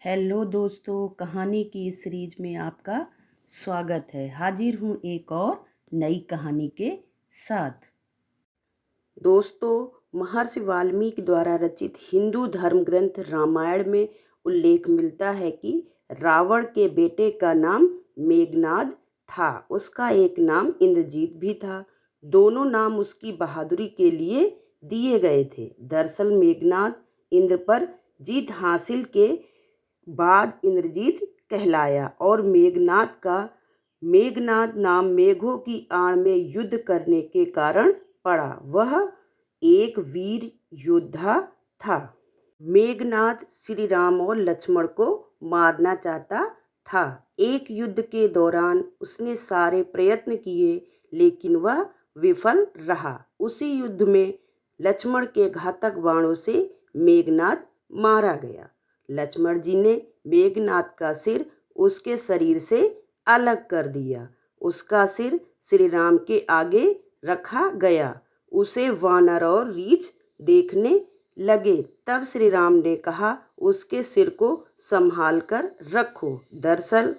Hello दोस्तों, कहानी की इस सीरीज में आपका स्वागत है। हाजिर हूँ एक और नई कहानी के साथ। दोस्तों, महर्षि वाल्मीकि द्वारा रचित हिंदू धर्म ग्रंथ रामायण में उल्लेख मिलता है कि रावण के बेटे का नाम मेघनाद था। उसका एक नाम इंद्रजीत भी था। दोनों नाम उसकी बहादुरी के लिए दिए गए थे। दरअसल मेघनाद इंद्र पर जीत हासिल के बाद इंद्रजीत कहलाया और मेघनाद नाम मेघों की आड़ में युद्ध करने के कारण पड़ा। वह एक वीर योद्धा था। मेघनाद श्री राम और लक्ष्मण को मारना चाहता था। एक युद्ध के दौरान उसने सारे प्रयत्न किए, लेकिन वह विफल रहा। उसी युद्ध में लक्ष्मण के घातक बाणों से मेघनाद मारा गया। लक्ष्मण जी ने मेघनाद का सिर उसके शरीर से अलग कर दिया। उसका सिर श्री राम के आगे रखा गया। उसे वानर और रीछ देखने लगे। तब श्री राम ने कहा, उसके सिर को संभाल कर रखो। दरअसल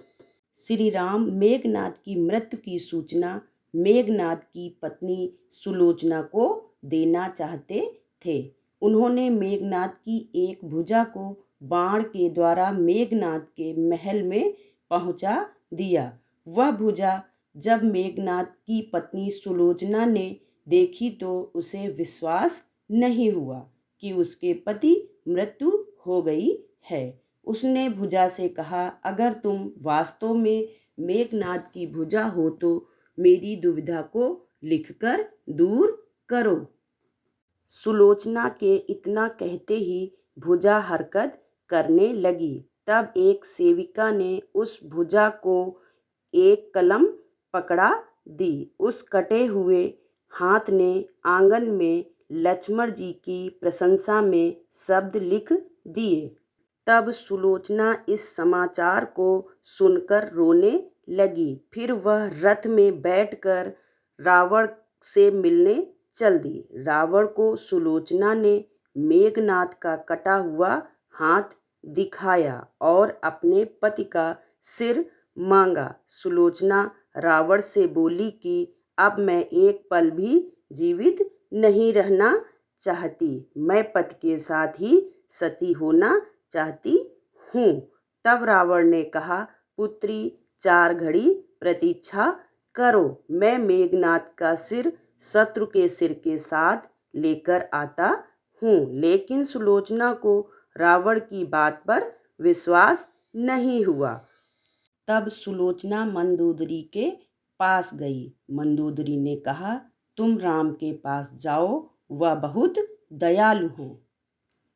श्री राम मेघनाद की मृत्यु की सूचना मेघनाद की पत्नी सुलोचना को देना चाहते थे। उन्होंने मेघनाद की एक भुजा को बाण के द्वारा मेघनाद के महल में पहुंचा दिया। वह भुजा जब मेघनाद की पत्नी सुलोचना ने देखी तो उसे विश्वास नहीं हुआ कि उसके पति मृत्यु हो गई है। उसने भुजा से कहा, अगर तुम वास्तव में मेघनाद की भुजा हो तो मेरी दुविधा को लिखकर दूर करो। सुलोचना के इतना कहते ही भुजा हरकत करने लगी। तब एक सेविका ने उस भुजा को एक कलम पकड़ा दी। उस कटे हुए हाथ ने आंगन में लक्ष्मण जी की प्रशंसा में शब्द लिख दिए। तब सुलोचना इस समाचार को सुनकर रोने लगी। फिर वह रथ में बैठकर रावण से मिलने चल दी। रावण को सुलोचना ने मेघनाद का कटा हुआ हाथ दिखाया और अपने पति का सिर मांगा। सुलोचना रावण से बोली कि अब मैं एक पल भी जीवित नहीं रहना चाहती। मैं पति के साथ ही सती होना चाहती हूँ। तब रावण ने कहा, पुत्री 4 घड़ी प्रतीक्षा करो। मैं मेघनाद का सिर शत्रु के सिर के साथ लेकर आता हूँ। लेकिन सुलोचना को रावण की बात पर विश्वास नहीं हुआ। तब सुलोचना मंदोदरी के पास गई। मंदोदरी ने कहा, तुम राम के पास जाओ, वह बहुत दयालु हैं।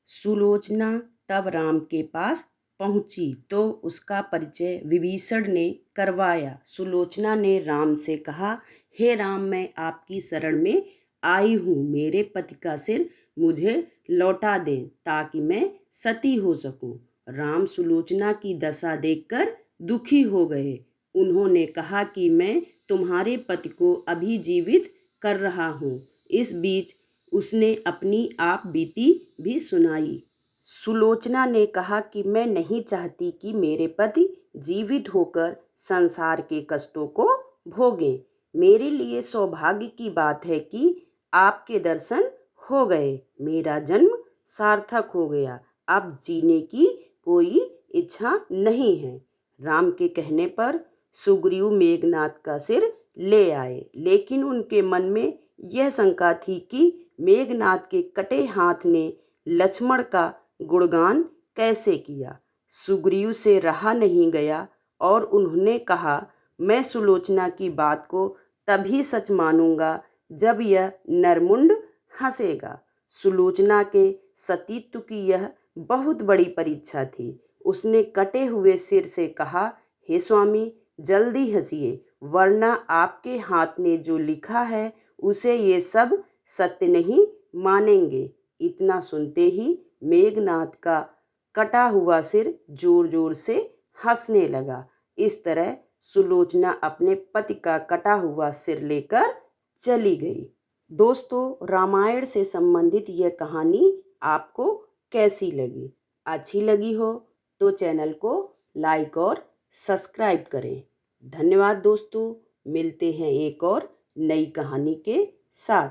सुलोचना तब राम के पास पहुंची तो उसका परिचय विभीषण ने करवाया। सुलोचना ने राम से कहा, हे राम, मैं आपकी शरण में आई हूँ। मेरे पति का सिर मुझे लौटा दें ताकि मैं सती हो सकूं। राम सुलोचना की दशा देखकर दुखी हो गए। उन्होंने कहा कि मैं तुम्हारे पति को अभी जीवित कर रहा हूँ। इस बीच उसने अपनी आप बीती भी सुनाई। सुलोचना ने कहा कि मैं नहीं चाहती कि मेरे पति जीवित होकर संसार के कष्टों को भोगें। मेरे लिए सौभाग्य की बात है कि आपके दर्शन हो गए। मेरा जन्म सार्थक हो गया। अब जीने की कोई इच्छा नहीं है। राम के कहने पर सुग्रीव मेघनाद का सिर ले आए, लेकिन उनके मन में यह शंका थी कि मेघनाद के कटे हाथ ने लक्ष्मण का गुणगान कैसे किया। सुग्रीव से रहा नहीं गया और उन्होंने कहा, मैं सुलोचना की बात को तभी सच मानूंगा जब यह नरमुंड हंसेगा। सुलोचना के सतीत्व की यह बहुत बड़ी परीक्षा थी। उसने कटे हुए सिर से कहा, हे स्वामी, जल्दी हंसिए, वरना आपके हाथ ने जो लिखा है उसे ये सब सत्य नहीं मानेंगे। इतना सुनते ही मेघनाद का कटा हुआ सिर जोर जोर से हंसने लगा। इस तरह सुलोचना अपने पति का कटा हुआ सिर लेकर चली गई। दोस्तों, रामायण से संबंधित यह कहानी आपको कैसी लगी? अच्छी लगी हो तो चैनल को लाइक और सब्सक्राइब करें। धन्यवाद दोस्तों, मिलते हैं एक और नई कहानी के साथ।